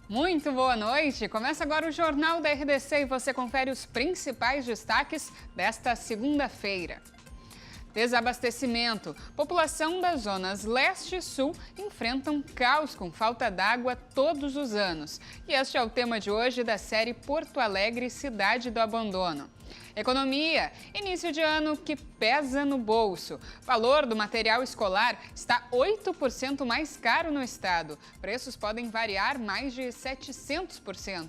Muito boa noite! Começa agora o Jornal da RDC e você confere os principais destaques desta segunda-feira. Desabastecimento. População das zonas leste e sul enfrentam caos com falta d'água todos os anos. E este é o tema de hoje da série Porto Alegre, Cidade do Abandono. Economia. Início de ano que pesa no bolso. Valor do material escolar está 8% mais caro no estado. Preços podem variar mais de 700%.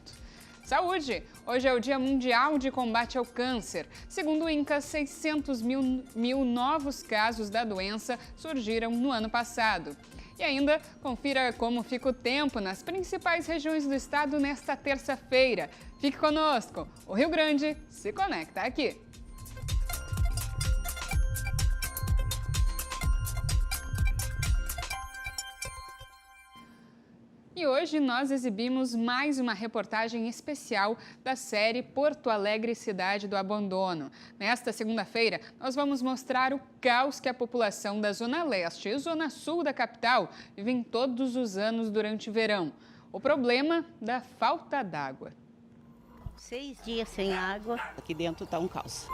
Saúde! Hoje é o Dia Mundial de Combate ao Câncer. Segundo o INCA, 600 mil novos casos da doença surgiram no ano passado. E ainda, confira como fica o tempo nas principais regiões do estado nesta terça-feira. Fique conosco! O Rio Grande se conecta aqui. E hoje nós exibimos mais uma reportagem especial da série Porto Alegre, Cidade do Abandono. Nesta segunda-feira, nós vamos mostrar o caos que a população da Zona Leste e Zona Sul da capital vivem todos os anos durante o verão. O problema da falta d'água. 6 dias sem água. Aqui dentro está um caos.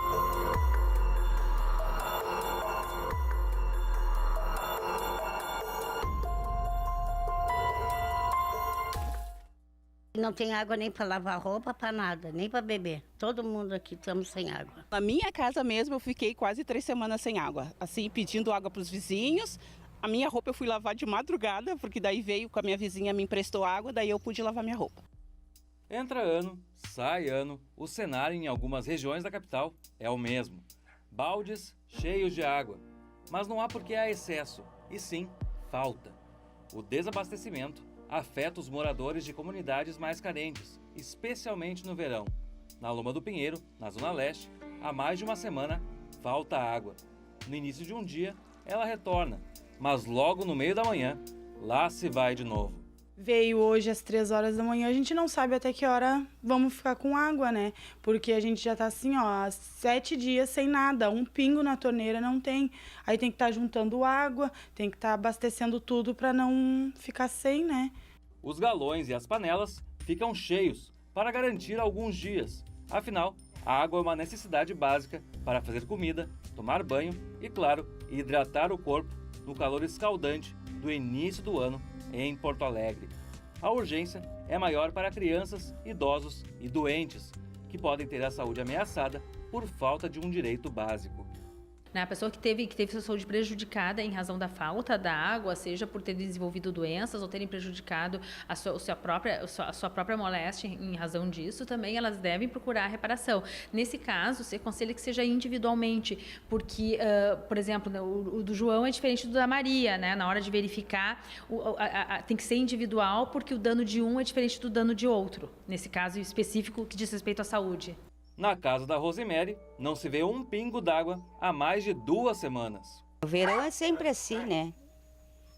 Não tem água nem para lavar roupa, para nada, nem para beber. Todo mundo aqui estamos sem água. Na minha casa mesmo eu fiquei quase 3 semanas sem água. Assim, pedindo água para os vizinhos. A minha roupa eu fui lavar de madrugada, porque daí veio com a minha vizinha, me emprestou água, daí eu pude lavar minha roupa. Entra ano, sai ano, o cenário em algumas regiões da capital é o mesmo. Baldes cheios de água, mas não há porque há excesso, e sim falta. O desabastecimento afeta os moradores de comunidades mais carentes, especialmente no verão. Na Loma do Pinheiro, na Zona Leste, há mais de uma semana falta água. No início de um dia, ela retorna, mas logo no meio da manhã, lá se vai de novo. Veio hoje às 3 horas da manhã, a gente não sabe até que hora vamos ficar com água, né? Porque a gente já tá assim, ó, há 7 dias sem nada, um pingo na torneira não tem. Aí tem que estar juntando água, tem que estar abastecendo tudo para não ficar sem, né? Os galões e as panelas ficam cheios para garantir alguns dias. Afinal, a água é uma necessidade básica para fazer comida, tomar banho e, claro, hidratar o corpo no calor escaldante do início do ano em Porto Alegre. A urgência é maior para crianças, idosos e doentes, que podem ter a saúde ameaçada por falta de um direito básico. A pessoa que teve sua saúde prejudicada em razão da falta da água, seja por ter desenvolvido doenças ou terem prejudicado a sua própria moléstia em razão disso, também elas devem procurar a reparação. Nesse caso, se aconselha que seja individualmente, porque, por exemplo, o do João é diferente do da Maria, né? Na hora de verificar, tem que ser individual, porque o dano de um é diferente do dano de outro, nesse caso específico que diz respeito à saúde. Na casa da Rosemary, não se vê um pingo d'água há mais de 2 semanas. O verão é sempre assim, né?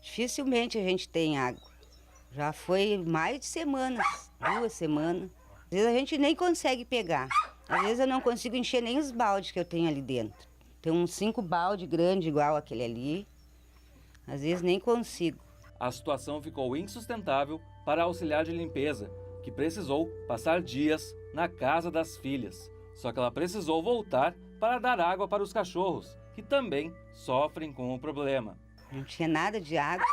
Dificilmente a gente tem água. Já foi mais de semanas, 2 semanas. Às vezes a gente nem consegue pegar. Às vezes eu não consigo encher nem os baldes que eu tenho ali dentro. Tem uns 5 baldes grandes igual aquele ali. Às vezes nem consigo. A situação ficou insustentável para a auxiliar de limpeza, que precisou passar dias na casa das filhas. Só que ela precisou voltar para dar água para os cachorros, que também sofrem com o problema. Não tinha nada de água.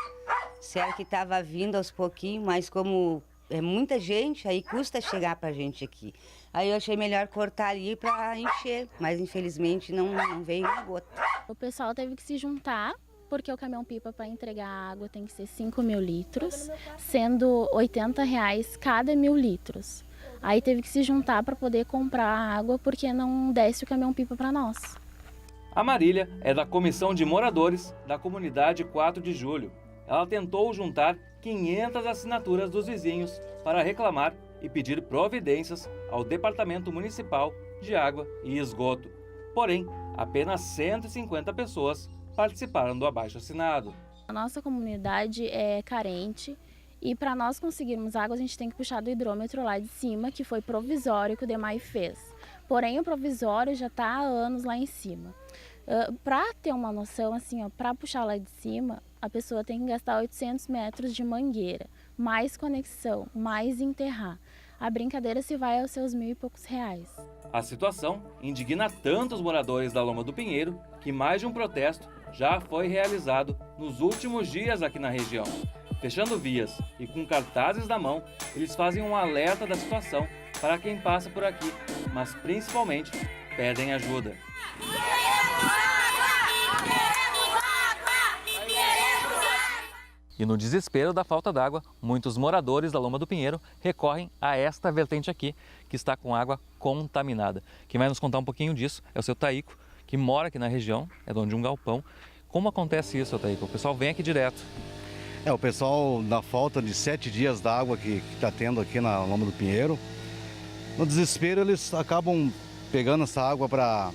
Certo que estava vindo aos pouquinhos, mas como é muita gente, aí custa chegar para a gente aqui. Aí eu achei melhor cortar ali para encher, mas infelizmente não veio uma gota. O pessoal teve que se juntar, porque o caminhão-pipa para entregar a água tem que ser 5.000 litros, sendo R$80 cada 1.000 litros. Aí teve que se juntar para poder comprar a água, porque não desce o caminhão-pipa para nós. A Marília é da Comissão de Moradores da Comunidade 4 de Julho. Ela tentou juntar 500 assinaturas dos vizinhos para reclamar e pedir providências ao Departamento Municipal de Água e Esgoto. Porém, apenas 150 pessoas participaram do abaixo-assinado. A nossa comunidade é carente e para nós conseguirmos água a gente tem que puxar do hidrômetro lá de cima, que foi provisório que o DEMAI fez. Porém o provisório já está há anos lá em cima. Para ter uma noção, assim, para puxar lá de cima, a pessoa tem que gastar 800 metros de mangueira, mais conexão, mais enterrar. A brincadeira se vai aos seus R$1.000 e poucos. A situação indigna tanto os moradores da Loma do Pinheiro que mais de um protesto já foi realizado nos últimos dias aqui na região. Fechando vias e com cartazes na mão, eles fazem um alerta da situação para quem passa por aqui, mas principalmente pedem ajuda. E no desespero da falta d'água, muitos moradores da Loma do Pinheiro recorrem a esta vertente aqui, que está com água contaminada. Quem vai nos contar um pouquinho disso é o seu Taíco, que mora aqui na região, é dono de um galpão. Como acontece isso, seu Taíco? O pessoal vem aqui direto. O pessoal, na falta de 7 dias d'água que está tendo aqui na Loma do Pinheiro, no desespero eles acabam pegando essa água para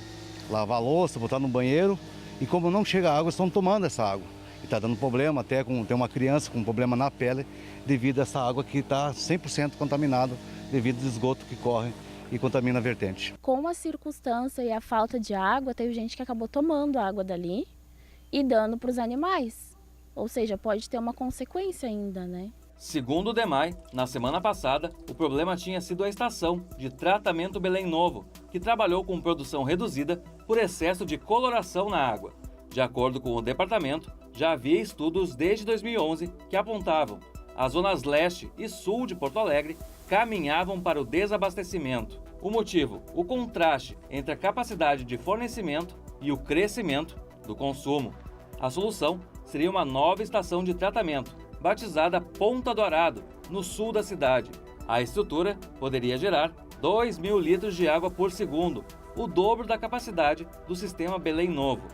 lavar a louça, botar no banheiro, e como não chega água, estão tomando essa água. E está dando problema, tem uma criança com problema na pele devido a essa água que está 100% contaminada devido ao esgoto que corre e contamina a vertente. Com a circunstância e a falta de água, teve gente que acabou tomando água dali e dando para os animais. Ou seja, pode ter uma consequência ainda, né? Segundo o DEMAI, na semana passada, o problema tinha sido a estação de tratamento Belém Novo, que trabalhou com produção reduzida por excesso de coloração na água. De acordo com o departamento, já havia estudos desde 2011 que apontavam as zonas leste e sul de Porto Alegre caminhavam para o desabastecimento. O motivo, o contraste entre a capacidade de fornecimento e o crescimento do consumo. A solução seria uma nova estação de tratamento, batizada Ponta do Arado, no sul da cidade. A estrutura poderia gerar 2.000 litros de água por segundo, o dobro da capacidade do sistema Belém Novo.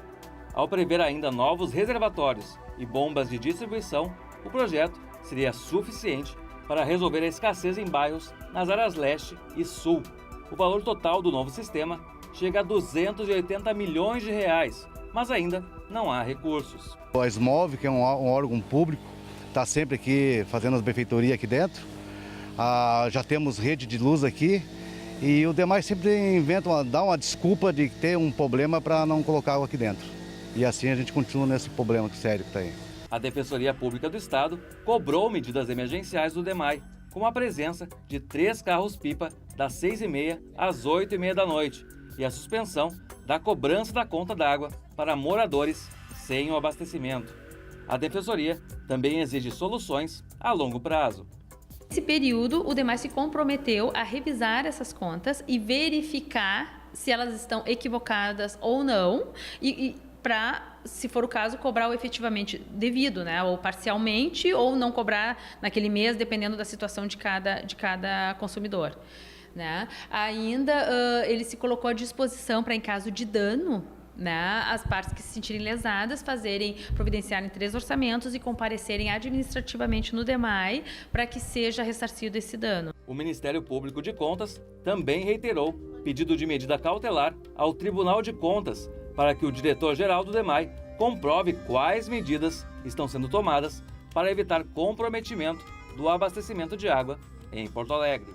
Ao prever ainda novos reservatórios e bombas de distribuição, o projeto seria suficiente para resolver a escassez em bairros nas áreas leste e sul. O valor total do novo sistema chega a 280 milhões de reais, mas ainda não há recursos. A SMOV, que é um órgão público, está sempre aqui fazendo as benfeitorias aqui dentro. Já temos rede de luz aqui e o demais sempre dá uma desculpa de ter um problema para não colocar água aqui dentro. E assim a gente continua nesse problema sério que está aí. A Defensoria Pública do Estado cobrou medidas emergenciais do DEMAI, com a presença de 3 carros-pipa das 6h30 às 8h30 da noite e a suspensão da cobrança da conta d'água para moradores sem o abastecimento. A Defensoria também exige soluções a longo prazo. Nesse período, o DEMAI se comprometeu a revisar essas contas e verificar se elas estão equivocadas ou não e para, se for o caso, cobrar o efetivamente devido, né? Ou parcialmente, ou não cobrar naquele mês, dependendo da situação de cada consumidor. Né? Ainda, ele se colocou à disposição para, em caso de dano, né, as partes que se sentirem lesadas providenciarem 3 orçamentos e comparecerem administrativamente no DEMAI para que seja ressarcido esse dano. O Ministério Público de Contas também reiterou pedido de medida cautelar ao Tribunal de Contas para que o diretor-geral do DEMAI comprove quais medidas estão sendo tomadas para evitar comprometimento do abastecimento de água em Porto Alegre.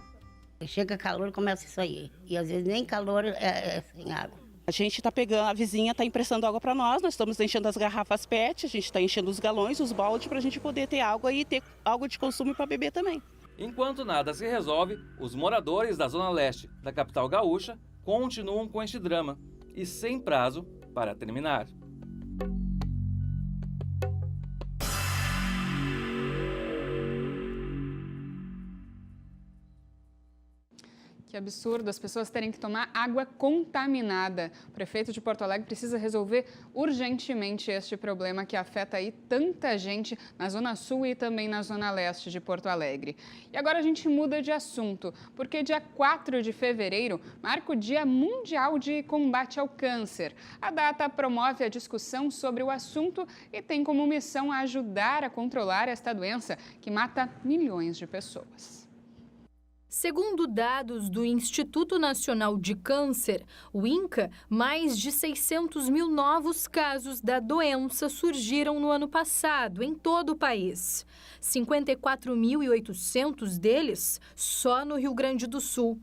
Chega calor, começa isso aí. E às vezes nem calor é sem água. A gente está pegando, a vizinha está emprestando água para nós estamos enchendo as garrafas PET, a gente está enchendo os galões, os baldes, para a gente poder ter água e ter água de consumo para beber também. Enquanto nada se resolve, os moradores da zona leste da capital gaúcha continuam com este drama e sem prazo para terminar. Que absurdo, as pessoas terem que tomar água contaminada. O prefeito de Porto Alegre precisa resolver urgentemente este problema que afeta aí tanta gente na Zona Sul e também na Zona Leste de Porto Alegre. E agora a gente muda de assunto, porque dia 4 de fevereiro marca o Dia Mundial de Combate ao Câncer. A data promove a discussão sobre o assunto e tem como missão ajudar a controlar esta doença que mata milhões de pessoas. Segundo dados do Instituto Nacional de Câncer, o INCA, mais de 600 mil novos casos da doença surgiram no ano passado, em todo o país. 54.800 deles só no Rio Grande do Sul.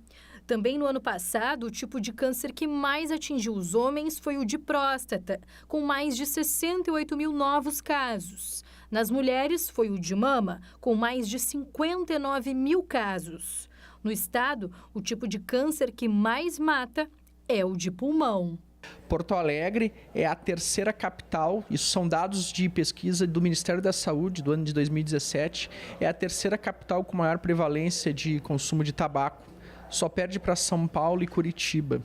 Também no ano passado, o tipo de câncer que mais atingiu os homens foi o de próstata, com mais de 68 mil novos casos. Nas mulheres, foi o de mama, com mais de 59 mil casos. No estado, o tipo de câncer que mais mata é o de pulmão. Porto Alegre é a terceira capital, isso são dados de pesquisa do Ministério da Saúde do ano de 2017, é a terceira capital com maior prevalência de consumo de tabaco, só perde para São Paulo e Curitiba.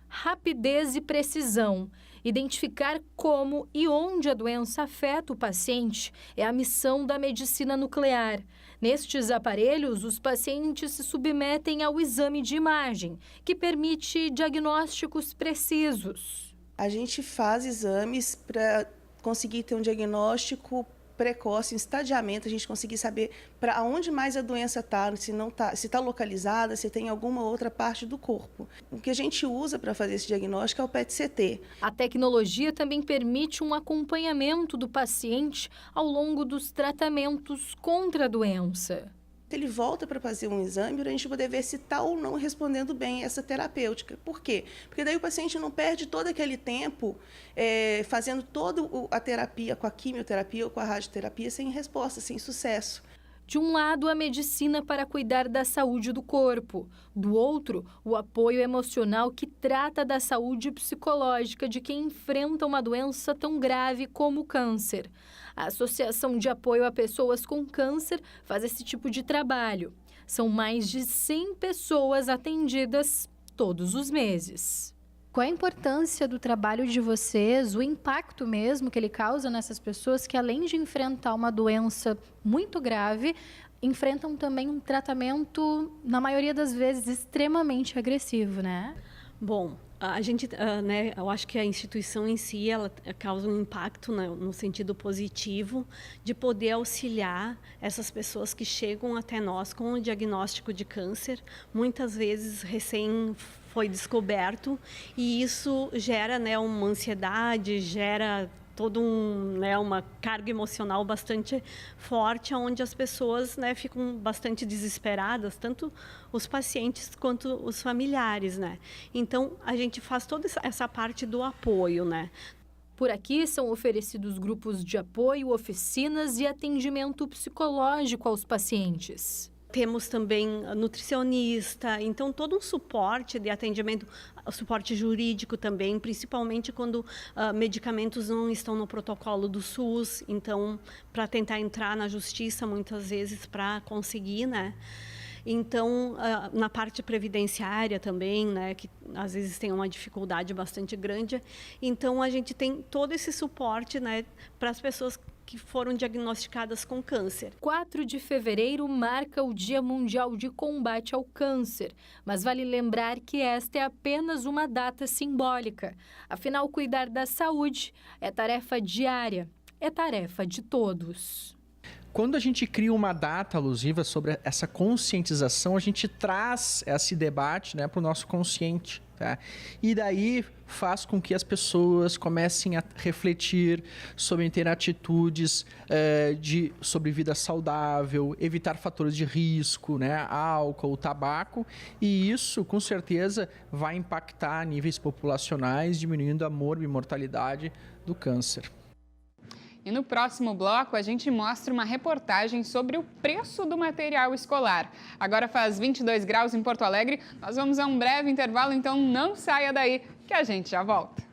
Rapidez e precisão. Identificar como e onde a doença afeta o paciente é a missão da medicina nuclear. Nestes aparelhos, os pacientes se submetem ao exame de imagem, que permite diagnósticos precisos. A gente faz exames para conseguir ter um diagnóstico precoce, um estadiamento, a gente conseguir saber para onde mais a doença está, se está localizada, se tem alguma outra parte do corpo. O que a gente usa para fazer esse diagnóstico é o PET-CT. A tecnologia também permite um acompanhamento do paciente ao longo dos tratamentos contra a doença. Ele volta para fazer um exame para a gente poder ver se está ou não respondendo bem essa terapêutica. Por quê? Porque daí o paciente não perde todo aquele tempo fazendo toda a terapia, com a quimioterapia ou com a radioterapia, sem resposta, sem sucesso. De um lado, a medicina para cuidar da saúde do corpo. Do outro, o apoio emocional que trata da saúde psicológica de quem enfrenta uma doença tão grave como o câncer. A Associação de Apoio a Pessoas com Câncer faz esse tipo de trabalho. São mais de 100 pessoas atendidas todos os meses. Qual a importância do trabalho de vocês, o impacto mesmo que ele causa nessas pessoas que, além de enfrentar uma doença muito grave, enfrentam também um tratamento, na maioria das vezes, extremamente agressivo, né? Bom, a gente, eu acho que a instituição em si, ela causa um impacto, né, no sentido positivo de poder auxiliar essas pessoas que chegam até nós com o diagnóstico de câncer, muitas vezes recém foi descoberto, e isso gera, né, uma ansiedade, gera toda uma carga emocional bastante forte, onde as pessoas, né, ficam bastante desesperadas, tanto os pacientes quanto os familiares, né? Então, a gente faz toda essa parte do apoio, né? Por aqui são oferecidos grupos de apoio, oficinas e atendimento psicológico aos pacientes. Temos também nutricionista, então todo um suporte de atendimento, suporte jurídico também, principalmente quando medicamentos não estão no protocolo do SUS, então para tentar entrar na justiça muitas vezes para conseguir, né? Então, na parte previdenciária também, né, que às vezes tem uma dificuldade bastante grande, então a gente tem todo esse suporte, né, para as pessoas que foram diagnosticadas com câncer. 4 de fevereiro marca o Dia Mundial de Combate ao Câncer, mas vale lembrar que esta é apenas uma data simbólica. Afinal, cuidar da saúde é tarefa diária, é tarefa de todos. Quando a gente cria uma data alusiva sobre essa conscientização, a gente traz esse debate, né, para o nosso consciente. Tá? E daí faz com que as pessoas comecem a refletir sobre ter atitudes sobre vida saudável, evitar fatores de risco, né? Álcool, tabaco, e isso com certeza vai impactar níveis populacionais, diminuindo a mortalidade do câncer. E no próximo bloco, a gente mostra uma reportagem sobre o preço do material escolar. Agora faz 22 graus em Porto Alegre, nós vamos a um breve intervalo, então não saia daí, que a gente já volta.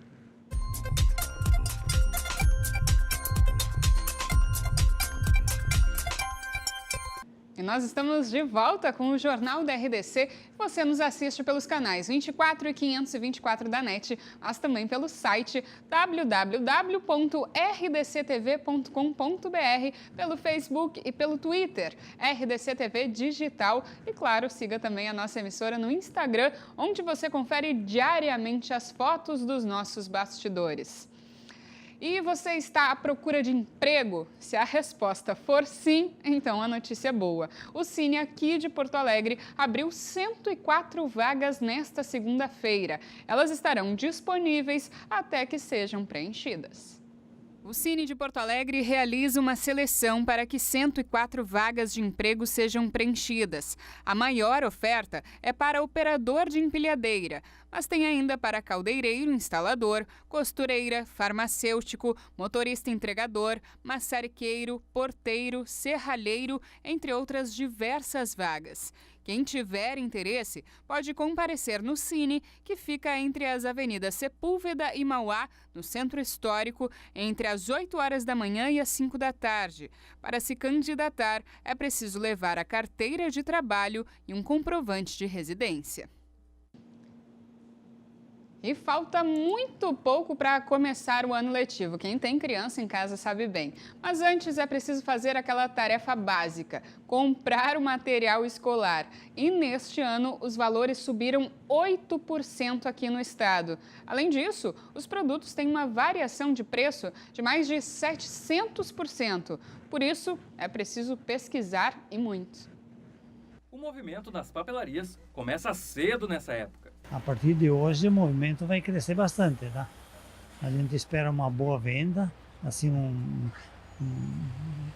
E nós estamos de volta com o Jornal da RDC. Você nos assiste pelos canais 24 e 524 da NET, mas também pelo site www.rdctv.com.br, pelo Facebook e pelo Twitter, RDC TV Digital. E claro, siga também a nossa emissora no Instagram, onde você confere diariamente as fotos dos nossos bastidores. E você está à procura de emprego? Se a resposta for sim, então a notícia é boa. O Cine aqui de Porto Alegre abriu 104 vagas nesta segunda-feira. Elas estarão disponíveis até que sejam preenchidas. O Cine de Porto Alegre realiza uma seleção para que 104 vagas de emprego sejam preenchidas. A maior oferta é para operador de empilhadeira, mas tem ainda para caldeireiro, instalador, costureira, farmacêutico, motorista entregador, maçariqueiro, porteiro, serralheiro, entre outras diversas vagas. Quem tiver interesse pode comparecer no Cine, que fica entre as avenidas Sepúlveda e Mauá, no Centro Histórico, entre as 8 horas da manhã e as 5 da tarde. Para se candidatar, é preciso levar a carteira de trabalho e um comprovante de residência. E falta muito pouco para começar o ano letivo. Quem tem criança em casa sabe bem. Mas antes é preciso fazer aquela tarefa básica, comprar o material escolar. E neste ano, os valores subiram 8% aqui no estado. Além disso, os produtos têm uma variação de preço de mais de 700%. Por isso, é preciso pesquisar e muito. O movimento nas papelarias começa cedo nessa época. A partir de hoje o movimento vai crescer bastante, tá? A gente espera uma boa venda, assim um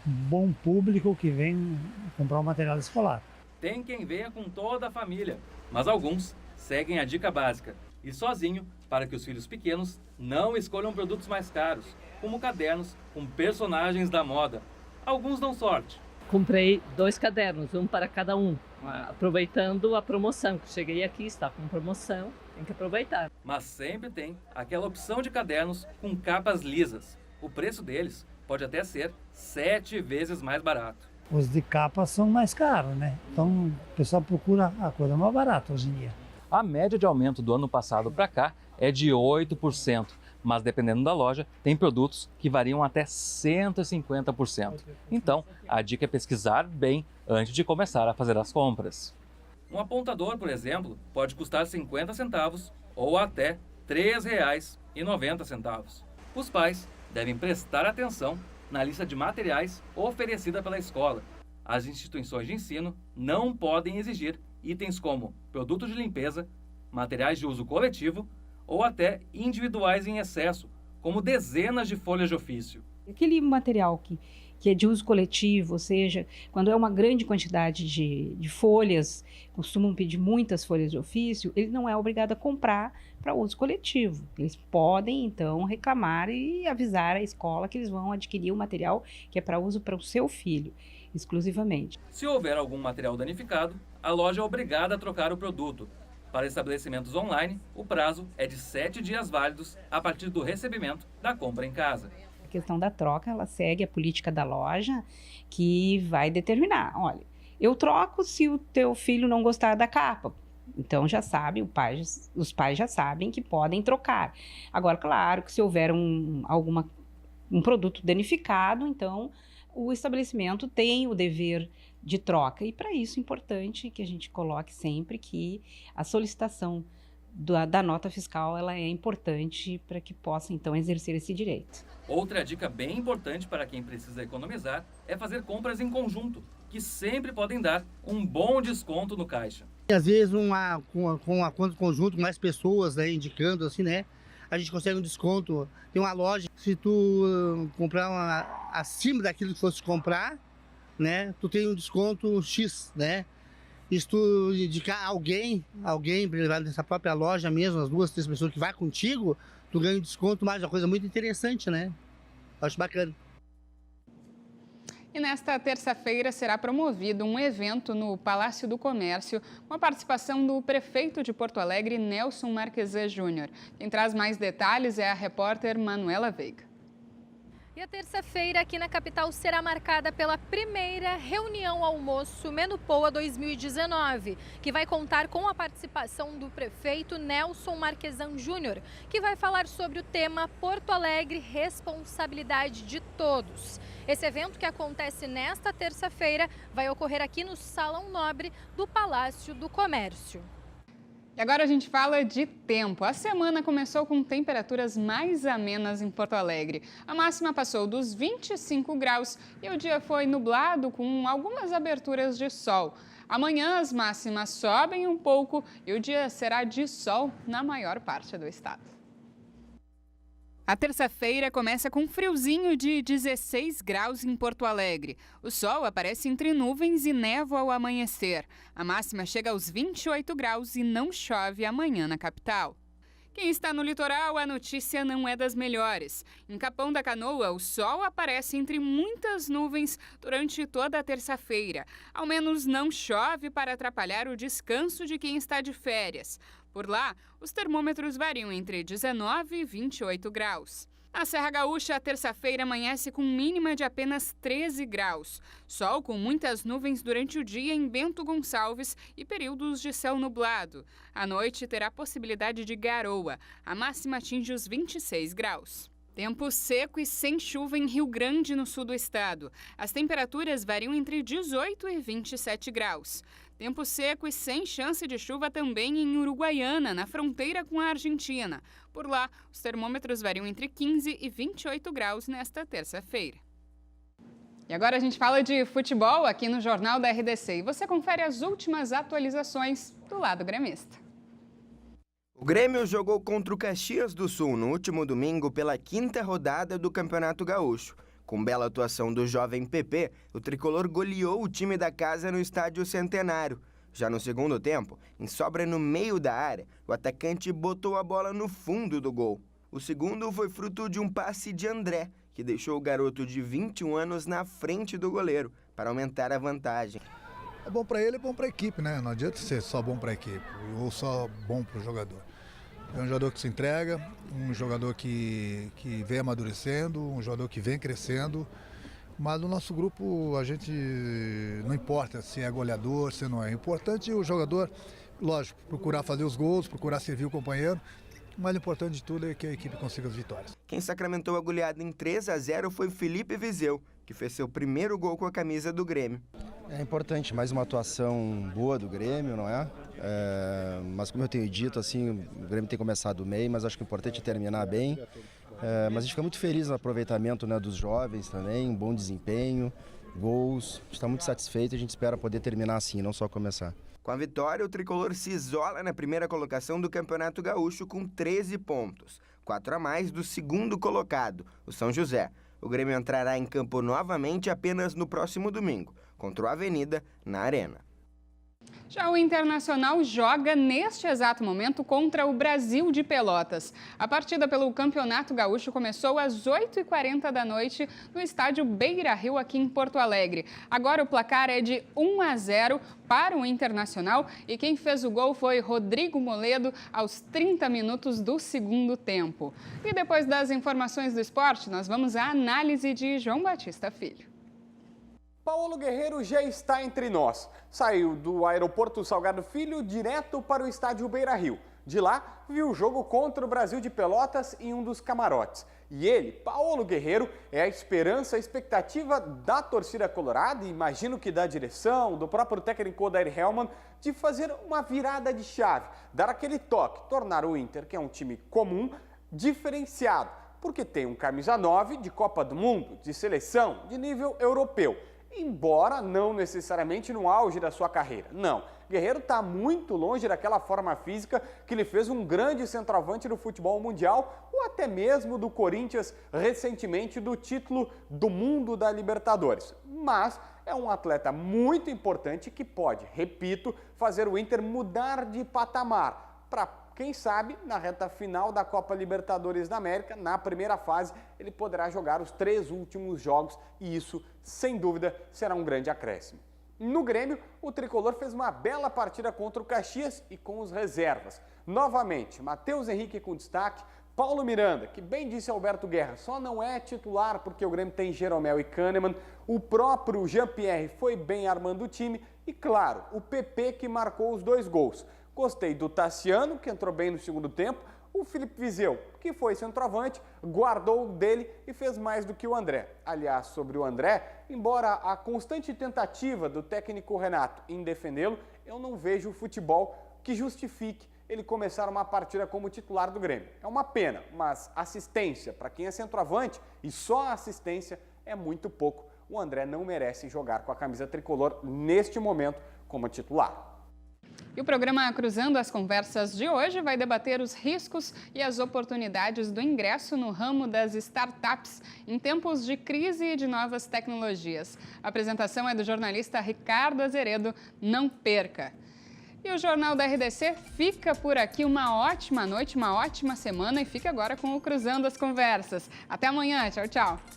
bom público que vem comprar o material escolar. Tem quem venha com toda a família, mas alguns seguem a dica básica, ir sozinho para que os filhos pequenos não escolham produtos mais caros, como cadernos com personagens da moda. Alguns dão sorte. Comprei 2 cadernos, um para cada um, aproveitando a promoção. Cheguei aqui, está com promoção, tem que aproveitar. Mas sempre tem aquela opção de cadernos com capas lisas. O preço deles pode até ser 7 vezes mais barato. Os de capa são mais caros, né? Então o pessoal procura a coisa mais barata hoje em dia. A média de aumento do ano passado para cá é de 8%. Mas dependendo da loja, tem produtos que variam até 150%. Então, a dica é pesquisar bem antes de começar a fazer as compras. Um apontador, por exemplo, pode custar 50 centavos ou até R$ 3,90. Os pais devem prestar atenção na lista de materiais oferecida pela escola. As instituições de ensino não podem exigir itens como produtos de limpeza, materiais de uso coletivo ou até individuais em excesso, como dezenas de folhas de ofício. Aquele material que é de uso coletivo, ou seja, quando é uma grande quantidade de folhas, costumam pedir muitas folhas de ofício, ele não é obrigado a comprar para uso coletivo. Eles podem, então, reclamar e avisar a escola que eles vão adquirir o material que é para uso para o seu filho, exclusivamente. Se houver algum material danificado, a loja é obrigada a trocar o produto. Para estabelecimentos online, o prazo é de 7 dias válidos a partir do recebimento da compra em casa. A questão da troca, ela segue a política da loja, que vai determinar, olha, eu troco se o teu filho não gostar da capa. Então já sabe, os pais já sabem que podem trocar. Agora, claro que se houver um produto danificado, então o estabelecimento tem o dever de troca. E para isso é importante que a gente coloque sempre que a solicitação da nota fiscal ela é importante para que possa então exercer esse direito. Outra dica bem importante para quem precisa economizar é fazer compras em conjunto, que sempre podem dar um bom desconto no caixa. Às vezes com a conta conjunto, mais pessoas, né, indicando assim, né, a gente consegue um desconto. Tem uma loja, se tu comprar acima daquilo que fosse comprar, né, tu tem um desconto X, né? E se tu indicar alguém para levar nessa própria loja mesmo, as 2, 3 pessoas que vai contigo, tu ganha um desconto, mais uma coisa muito interessante, né? Acho bacana. E nesta terça-feira será promovido um evento no Palácio do Comércio com a participação do prefeito de Porto Alegre, Nelson Marquesan Júnior. Quem traz mais detalhes é a repórter Manuela Veiga. E a terça-feira aqui na capital será marcada pela primeira reunião almoço Menupoa 2019, que vai contar com a participação do prefeito Nelson Marquesan Júnior, que vai falar sobre o tema Porto Alegre, responsabilidade de todos. Esse evento, que acontece nesta terça-feira, vai ocorrer aqui no Salão Nobre do Palácio do Comércio. E agora a gente fala de tempo. A semana começou com temperaturas mais amenas em Porto Alegre. A máxima passou dos 25 graus e o dia foi nublado com algumas aberturas de sol. Amanhã as máximas sobem um pouco e o dia será de sol na maior parte do estado. A terça-feira começa com um friozinho de 16 graus em Porto Alegre. O sol aparece entre nuvens e névoa ao amanhecer. A máxima chega aos 28 graus e não chove amanhã na capital. Quem está no litoral, a notícia não é das melhores. Em Capão da Canoa, o sol aparece entre muitas nuvens durante toda a terça-feira. Ao menos não chove para atrapalhar o descanso de quem está de férias. Por lá, os termômetros variam entre 19 e 28 graus. Na Serra Gaúcha, a terça-feira amanhece com mínima de apenas 13 graus. Sol com muitas nuvens durante o dia em Bento Gonçalves e períodos de céu nublado. À noite terá possibilidade de garoa. A máxima atinge os 26 graus. Tempo seco e sem chuva em Rio Grande, no sul do estado. As temperaturas variam entre 18 e 27 graus. Tempo seco e sem chance de chuva também em Uruguaiana, na fronteira com a Argentina. Por lá, os termômetros variam entre 15 e 28 graus nesta terça-feira. E agora a gente fala de futebol aqui no Jornal da RDC. E você confere as últimas atualizações do lado gremista. O Grêmio jogou contra o Caxias do Sul no último domingo pela 5ª rodada do Campeonato Gaúcho. Com bela atuação do jovem PP, o tricolor goleou o time da casa no Estádio Centenário. Já no segundo tempo, em sobra no meio da área, o atacante botou a bola no fundo do gol. O segundo foi fruto de um passe de André, que deixou o garoto de 21 anos na frente do goleiro, para aumentar a vantagem. É bom para ele, é bom para a equipe, né? Não adianta ser só bom para a equipe ou só bom para o jogador. É um jogador que se entrega, um jogador que vem amadurecendo, um jogador que vem crescendo. Mas no nosso grupo a gente não importa se é goleador, se não é. Importante o jogador, lógico, procurar fazer os gols, procurar servir o companheiro. O mais importante de tudo é que a equipe consiga as vitórias. Quem sacramentou a goleada em 3-0 foi Felipe Viseu, que fez seu primeiro gol com a camisa do Grêmio. É importante, mais uma atuação boa do Grêmio, não é? Mas como eu tenho dito, assim, o Grêmio tem começado bem, mas acho que o importante é terminar bem. Mas a gente fica muito feliz no aproveitamento, né, dos jovens também, um bom desempenho, gols. A gente está muito satisfeito e a gente espera poder terminar assim, não só começar. Com a vitória, o tricolor se isola na primeira colocação do Campeonato Gaúcho com 13 pontos, 4 a mais do segundo colocado, o São José. O Grêmio entrará em campo novamente apenas no próximo domingo, contra o Avenida, na Arena. Já o Internacional joga neste exato momento contra o Brasil de Pelotas. A partida pelo Campeonato Gaúcho começou às 8h40 da noite no estádio Beira-Rio, aqui em Porto Alegre. Agora o placar é de 1-0 para o Internacional e quem fez o gol foi Rodrigo Moledo aos 30 minutos do segundo tempo. E depois das informações do esporte, nós vamos à análise de João Batista Filho. Paulo Guerreiro já está entre nós. Saiu do aeroporto Salgado Filho direto para o estádio Beira-Rio. De lá, viu o jogo contra o Brasil de Pelotas em um dos camarotes. E ele, Paulo Guerreiro, é a esperança, a expectativa da torcida colorada e imagino que da direção, do próprio técnico Odair Hellmann, de fazer uma virada de chave, dar aquele toque, tornar o Inter, que é um time comum, diferenciado, porque tem um camisa 9 de Copa do Mundo, de seleção, de nível europeu. Embora não necessariamente no auge da sua carreira. Não, Guerreiro está muito longe daquela forma física que lhe fez um grande centroavante do futebol mundial ou até mesmo do Corinthians recentemente do título do mundo da Libertadores. Mas é um atleta muito importante que pode, repito, fazer o Inter mudar de patamar para, quem sabe, na reta final da Copa Libertadores da América, na primeira fase, ele poderá jogar os 3 últimos jogos e isso, sem dúvida, será um grande acréscimo. No Grêmio, o tricolor fez uma bela partida contra o Caxias e com os reservas. Novamente, Matheus Henrique com destaque, Paulo Miranda, que bem disse Alberto Guerra, só não é titular porque o Grêmio tem Jeromel e Kahneman, o próprio Jean-Pierre foi bem armando o time e, claro, o PP que marcou os 2 gols. Gostei do Tassiano, que entrou bem no segundo tempo, o Felipe Viseu, que foi centroavante, guardou o dele e fez mais do que o André. Aliás, sobre o André, embora a constante tentativa do técnico Renato em defendê-lo, eu não vejo o futebol que justifique ele começar uma partida como titular do Grêmio. É uma pena, mas assistência para quem é centroavante e só assistência é muito pouco. O André não merece jogar com a camisa tricolor neste momento como titular. E o programa Cruzando as Conversas de hoje vai debater os riscos e as oportunidades do ingresso no ramo das startups em tempos de crise e de novas tecnologias. A apresentação é do jornalista Ricardo Azeredo. Não perca! E o Jornal da RDC fica por aqui. Uma ótima noite, uma ótima semana e fica agora com o Cruzando as Conversas. Até amanhã. Tchau, tchau.